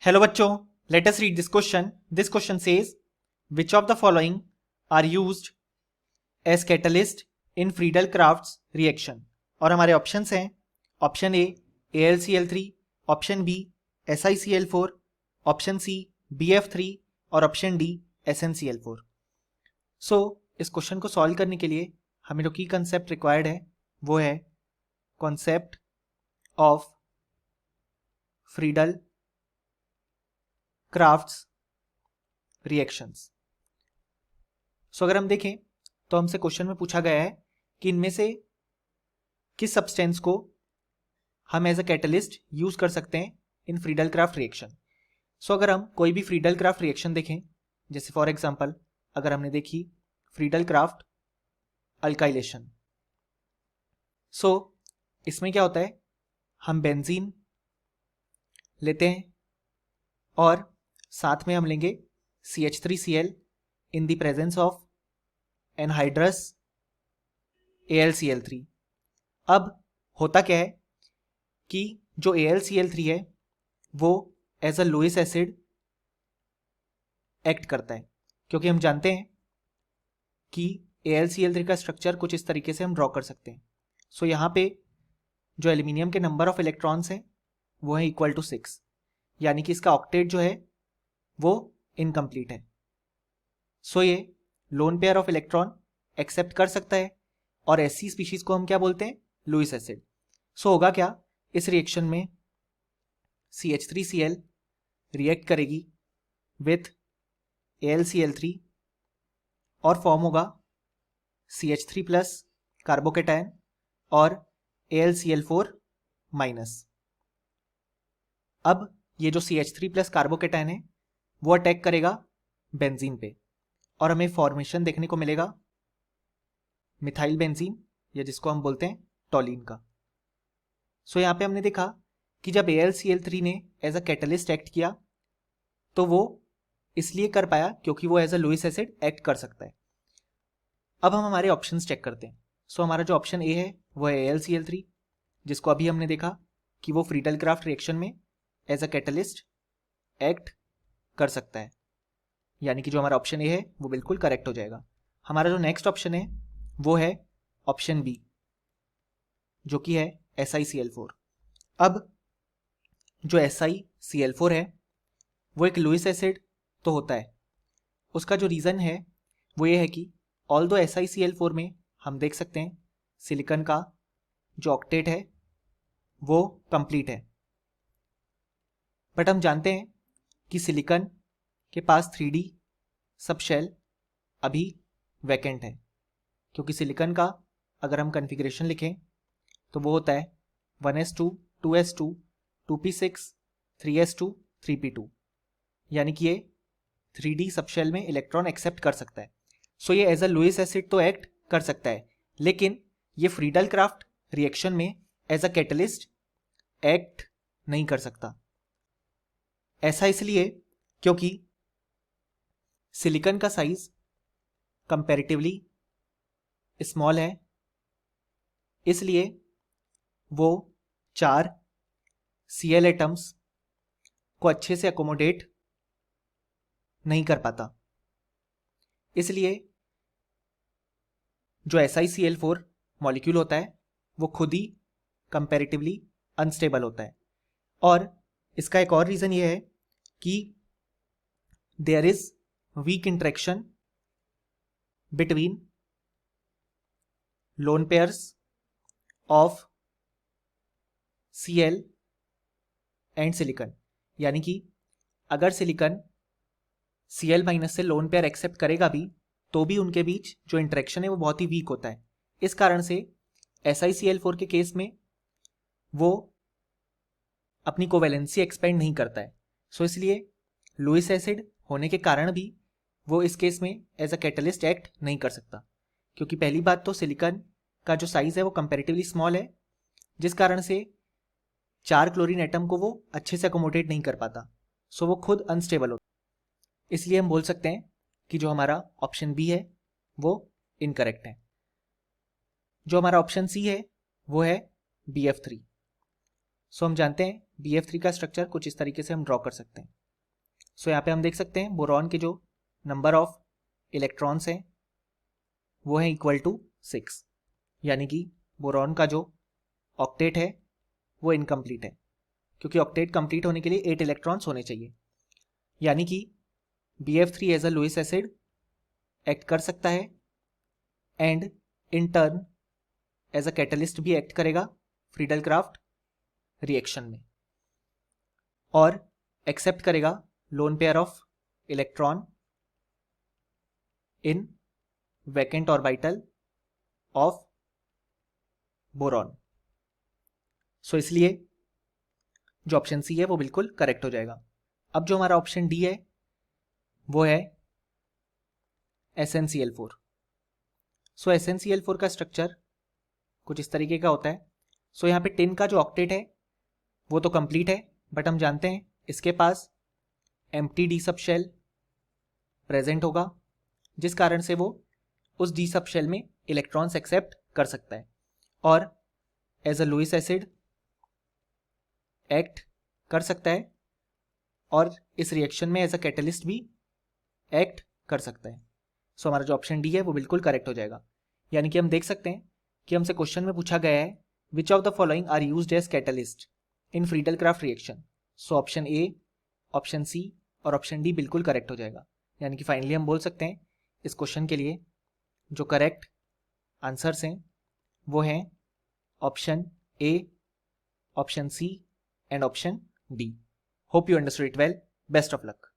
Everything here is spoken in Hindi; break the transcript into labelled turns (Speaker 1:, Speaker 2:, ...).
Speaker 1: Hello बच्चों, let us read this question. This question says, which of the following are used as catalyst in Friedel-Crafts reaction? और हमारे ऑप्शंस हैं option A AlCl3, option B SiCl4, option C BF3 और ऑप्शन डी SnCl4. सो इस क्वेश्चन को सॉल्व करने के लिए हमें जो की कंसेप्ट रिक्वायर्ड है वो है concept of Friedel Crafts reactions. So अगर हम देखें तो हमसे क्वेश्चन में पूछा गया है कि इनमें से किस सब्सटेंस को हम एज अ कैटलिस्ट यूज कर सकते हैं इन फ्रीडल क्राफ्ट रिएक्शन. सो अगर हम कोई भी फ्रीडल क्राफ्ट रिएक्शन देखें, जैसे फॉर एग्जांपल अगर हमने देखी फ्रीडल क्राफ्ट अल्काइलेशन, सो इसमें क्या होता है, हम बेंजीन लेते हैं और साथ में हम लेंगे CH3Cl in the presence of anhydrous AlCl3. अब होता क्या है कि जो AlCl3 है वो as a Lewis acid act करता है, क्योंकि हम जानते हैं कि AlCl3 का स्ट्रक्चर कुछ इस तरीके से हम ड्रॉ कर सकते हैं. सो यहाँ पे जो एल्यूमिनियम के नंबर ऑफ इलेक्ट्रॉन्स हैं वो है इक्वल टू 6, यानी कि इसका ऑक्टेट जो है वो इनकम्प्लीट है. सो ये lone pair of electron accept कर सकता है और ऐसी स्पीशीज को हम क्या बोलते हैं, लुईस एसिड. सो होगा क्या, इस रिएक्शन में CH3Cl रिएक्ट करेगी विथ AlCl3 और फॉर्म होगा CH3 प्लस कार्बोकेटायन और AlCl4 माइनस. अब ये जो CH3 प्लस कार्बोकेटायन है वो अटैक करेगा बेंजीन पे और हमें फॉर्मेशन देखने को मिलेगा मिथाइल बेंजीन, या जिसको हम बोलते हैं टॉलिन का. सो यहाँ पे हमने देखा कि जब AlCl3 ने एज अ कैटलिस्ट एक्ट किया तो वो इसलिए कर पाया क्योंकि वो as a Lewis acid act कर सकता है. अब हम हमारे ऑप्शंस चेक करते हैं. सो हमारा जो ऑप्शन ए है वो है AlCl3, जिसको अभी हमने देखा कि वो फ्रीडल क्राफ्ट रिएक्शन में एज अ कैटलिस्ट एक्ट कर सकता है, यानी कि जो हमारा ऑप्शन ए है वो बिल्कुल करेक्ट हो जाएगा. हमारा जो नेक्स्ट ऑप्शन है वो है ऑप्शन बी, जो कि है SiCl4. अब जो SiCl4 है वो एक लुईस एसिड तो होता है. उसका जो रीज़न है वो ये है कि ऑल्दो SiCl4 में हम देख सकते हैं सिलिकॉन का जो ऑक्टेट है वो कंप्लीट है, बट हम जानते हैं कि सिलिकॉन के पास 3D सब शेल अभी वैकेंट है, क्योंकि सिलिकॉन का अगर हम कॉन्फ़िगरेशन लिखें तो वो होता है 1s2 2s2 2p6 3s2 3p2, यानी कि ये 3D सब शेल में इलेक्ट्रॉन एक्सेप्ट कर सकता है. सो ये एज अ लुईस एसिड तो एक्ट कर सकता है, लेकिन ये फ्रीडल क्राफ्ट रिएक्शन में एज अ कैटलिस्ट एक्ट नहीं कर सकता. ऐसा इसलिए क्योंकि सिलिकॉन का साइज कंपैरेटिवली स्मॉल है, इसलिए वो 4 Cl एटम्स को अच्छे से अकोमोडेट नहीं कर पाता. इसलिए जो SiCl4 मॉलिक्यूल होता है वो खुद ही कंपैरेटिवली अनस्टेबल होता है. और इसका एक और रीज़न ये है कि there is weak interaction between lone pairs of Cl and silicon, यानी कि अगर सिलिकॉन Cl माइनस से लोन पेयर एक्सेप्ट करेगा भी तो भी उनके बीच जो इंटरेक्शन है वो बहुत ही वीक होता है. इस कारण से SiCl4 के केस में वो अपनी कोवेलेंसी एक्सपेंड नहीं करता है. सो इसलिए लुईस एसिड होने के कारण भी वो इस केस में एज अ कैटलिस्ट एक्ट नहीं कर सकता, क्योंकि पहली बात तो सिलिकॉन का जो साइज है वो कंपैरेटिवली स्मॉल है, जिस कारण से 4 क्लोरीन एटम को वो अच्छे से अकोमोडेट नहीं कर पाता. सो वो खुद अनस्टेबल होता है. इसलिए हम बोल सकते हैं कि जो हमारा ऑप्शन बी है वो इनकरेक्ट है. जो हमारा ऑप्शन सी है वो है BF3. सो हम जानते हैं BF3 का स्ट्रक्चर कुछ इस तरीके से हम ड्रॉ कर सकते हैं। सो यहाँ पे हम देख सकते हैं बोरॉन के जो नंबर ऑफ इलेक्ट्रॉन्स हैं वो है इक्वल टू 6, यानी कि बोरॉन का जो ऑक्टेट है वो इनकम्प्लीट है, क्योंकि ऑक्टेट कंप्लीट होने के लिए 8 इलेक्ट्रॉन्स होने चाहिए। यानी कि BF3 as a Lewis acid act कर सकता है and in turn as a catalyst भी एक्ट करेगा फ्रीडल क्राफ्ट रिएक्शन में, और एक्सेप्ट करेगा lone pair of electron in vacant orbital of boron. So इसलिए जो ऑप्शन सी है वो बिल्कुल करेक्ट हो जाएगा। अब जो हमारा ऑप्शन डी है वो है SnCl4। सो SnCl4 का स्ट्रक्चर कुछ इस तरीके का होता है। सो यहाँ पे टिन का जो ऑक्टेट है वो तो कंप्लीट है, बट हम जानते हैं इसके पास empty D sub shell present होगा, जिस कारण से वो उस डी सब शेल में इलेक्ट्रॉन्स एक्सेप्ट कर सकता है और as a Lewis acid act कर सकता है, और इस रिएक्शन में एज अ कैटलिस्ट भी एक्ट कर सकता है। सो हमारा जो ऑप्शन डी है वो बिल्कुल करेक्ट हो जाएगा। यानी कि हम देख सकते हैं कि हमसे क्वेश्चन में पूछा गया है which of the following are used as catalyst in Friedel craft reaction. So option A, option C और ऑप्शन डी बिल्कुल करेक्ट हो जाएगा। यानी कि फाइनली हम बोल सकते हैं इस क्वेश्चन के लिए जो करेक्ट आंसर्स हैं वो हैं option A, option C and option D. Hope you understood it well. Best of luck.